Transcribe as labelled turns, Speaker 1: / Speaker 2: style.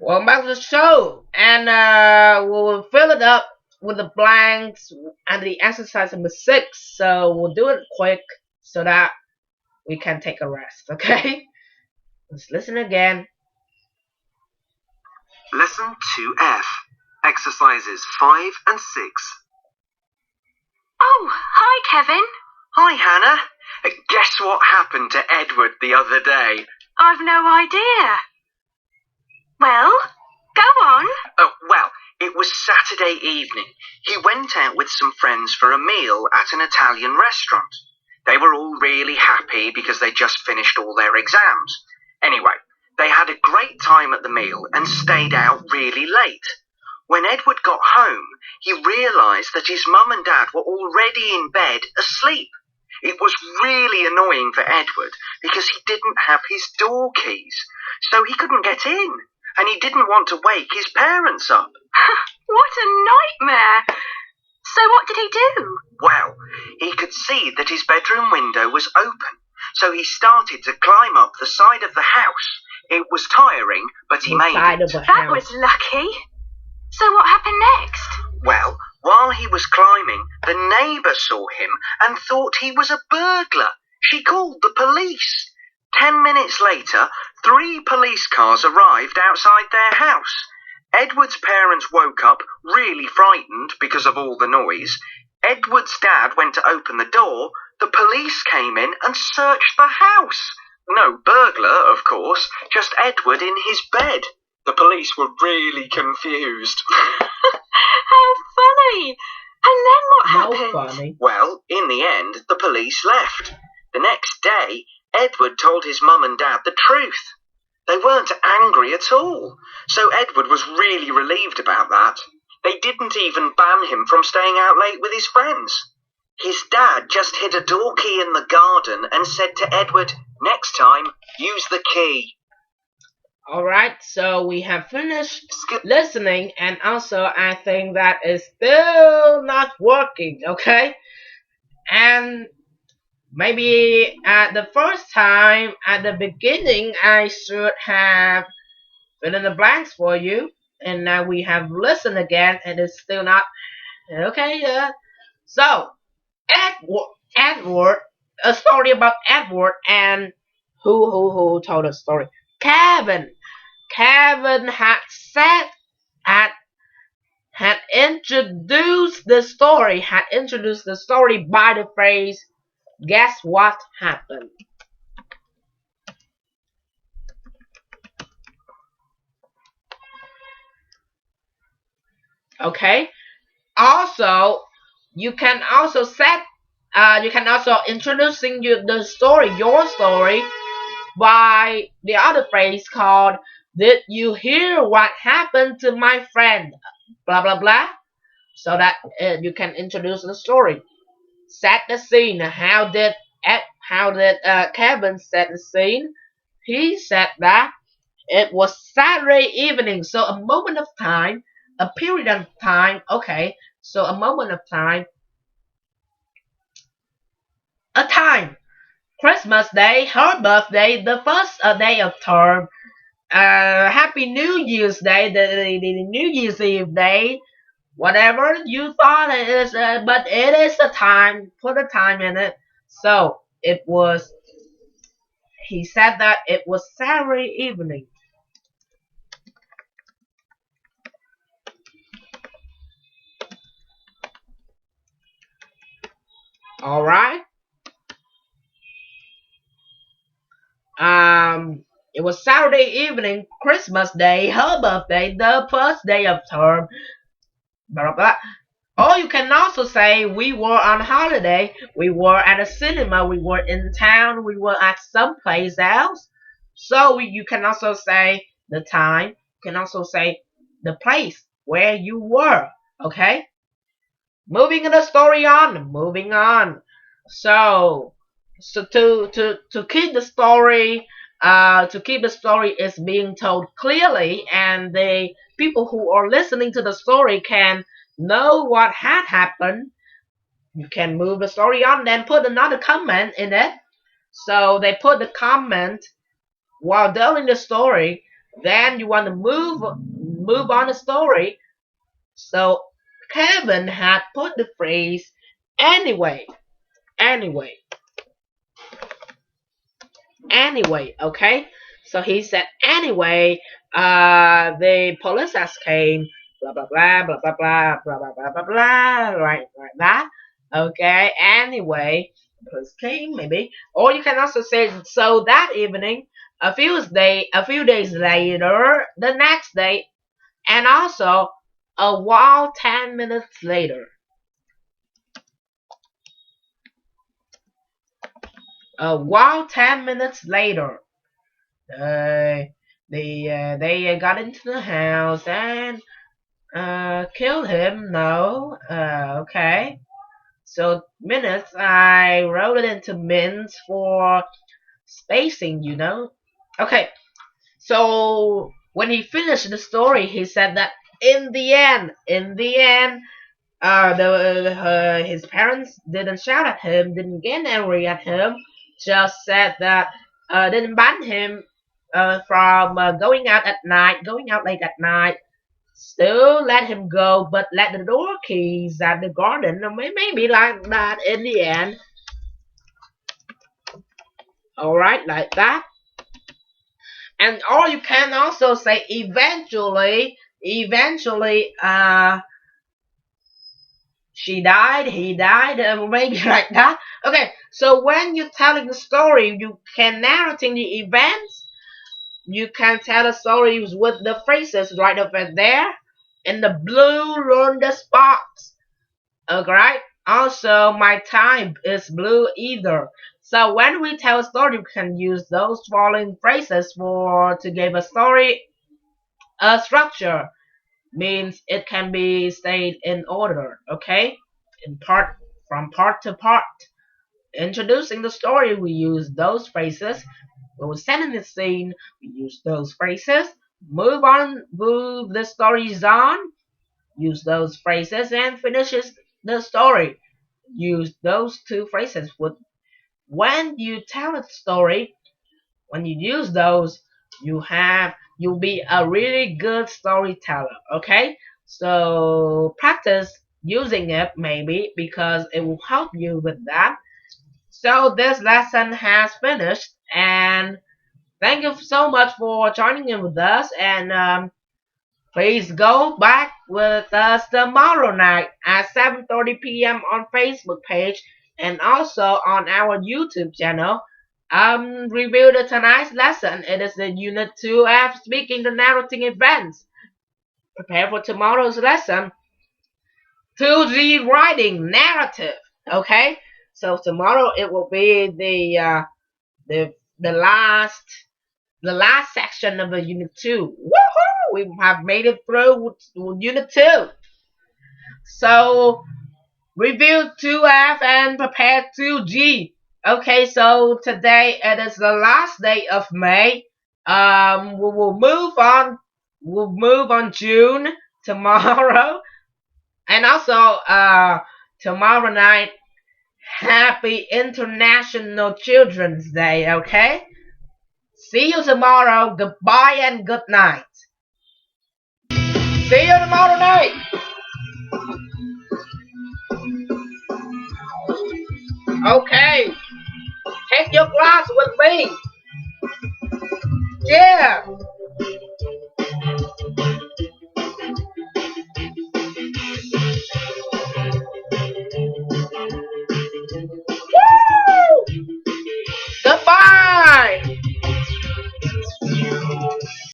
Speaker 1: Welcome back to the show, and we'll fill it up with the blanks and the exercise number 6. So we'll do it quick so that we can take a rest. Okay? Let's listen again.
Speaker 2: Lesson 2F. Exercises 5 and 6.
Speaker 3: Oh, hi, Kevin.
Speaker 2: Hi, Hannah. Guess what happened to Edward the other day?
Speaker 3: I've no idea. Well, go on.
Speaker 2: Well, it was Saturday evening. He went out with some friends for a meal at an Italian restaurant. They were all really happy because they just finished all their exams. Anyway, they had a great time at the meal and stayed out really late. When Edward got home, he realised that his mum and dad were already in bed asleep. It was really annoying for Edward because he didn't have his door keys, so he couldn't get in, and he didn't want to wake his parents up.
Speaker 3: What a nightmare. So what did he do?
Speaker 2: Well, he could see that his bedroom window was open, so he started to climb up the side of the house. It was tiring, but he made it.
Speaker 3: That was lucky. So what happened next?
Speaker 2: Well, while he was climbing, the neighbour saw him and thought he was a burglar. She called the police. 10 minutes later, 3 police cars arrived outside their house. Edward's parents woke up really frightened because of all the noise. Edward's dad went to open the door. The police came in and searched the house. No burglar, of course, just Edward in his bed. The police were really confused.
Speaker 3: How funny. And then what happened?
Speaker 1: Funny.
Speaker 2: Well, in the end, the police left. The next day, Edward told his mum and dad the truth. They weren't angry at all, so Edward was really relieved about that. They didn't even ban him from staying out late with his friends. His dad just hid a door key in the garden and said to Edward, "Next time, use the key."
Speaker 1: Alright, so we have finished listening, and also I think that is still not working, okay? And maybe at the first time, at the beginning, I should have fill in the blanks for you, and now we have listened again, and it's still not okay. So Edward, a story about Edward, and who told the story? Kevin. Kevin had said had introduced the story by the phrase, "Guess what happened?" Okay. Also, you can also introducing your story by the other phrase called, "Did you hear what happened to my friend?" Blah blah blah. So that you can introduce the story. Set the scene. How did Kevin set the scene? He said that it was Saturday evening, so a moment of time, a period of time. Okay, so a moment of time, a time. Christmas Day, her birthday, the first day of term, Happy New Year's Day, the New Year's Eve day, whatever you thought it is, but it is the time, put a time in it. So he said that it was Saturday evening. Alright. It was Saturday evening, Christmas Day, her birthday, the first day of term, blah blah blah. Or you can also say we were on holiday, we were at a cinema, we were in town, we were at some place else. So you can also say the time, you can also say the place where you were. Okay? Moving the story on, moving on. So to keep the story is being told clearly, and the people who are listening to the story can know what had happened. You can move the story on, then put another comment in it. So they put the comment while telling the story. then you want to move on the story. So Kevin had put the phrase anyway, okay? So he said anyway, the police has came, blah blah blah blah blah blah blah blah blah blah blah, right, like that. Okay, anyway, police came maybe, or you can also say so that evening, a few days later, the next day, and also a while 10 minutes later. A while 10 minutes later, they got into the house and killed him. No, okay. So minutes, I wrote it into minutes for spacing, you know. Okay. So when he finished the story, he said that in the end, his parents didn't shout at him, didn't get angry at him, just said that didn't ban him from going out late at night. Still let him go, but let the door keys at the garden, or maybe like that in the end. Alright, like that. And or you can also say eventually, she died, he died, maybe like that. Okay, so when you're telling the story, you can narrating the events. You can tell the stories with the phrases right over there in the blue on the spots. Alright. Also, my type is blue either. So when we tell a story, we can use those following phrases to give a story a structure. Means it can be stayed in order, okay? From part to part. Introducing the story, we use those phrases. When we're setting the scene, we use those phrases. Move the stories on, use those phrases, and finishes the story. Use those two phrases. When you tell a story, when you use those, you'll be a really good storyteller, okay? So practice using it maybe because it will help you with that. So this lesson has finished, and thank you so much for joining in with us, and please go back with us tomorrow night at 7:30 p.m. on Facebook page and also on our YouTube channel. Review the tonight's lesson. It is the Unit 2F Speaking the Narrating Events. Prepare for tomorrow's lesson. 2G Writing Narrative. Okay? So tomorrow it will be the last section of the Unit 2. Woohoo! We have made it through Unit 2. So review 2F and prepare 2G. Okay, so today it is the last day of May. We will move on. We'll move on June tomorrow, and also tomorrow night. Happy International Children's Day. Okay. See you tomorrow. Goodbye and good night. See you tomorrow night. Okay. Take your class with me. Yeah. Woo! Goodbye.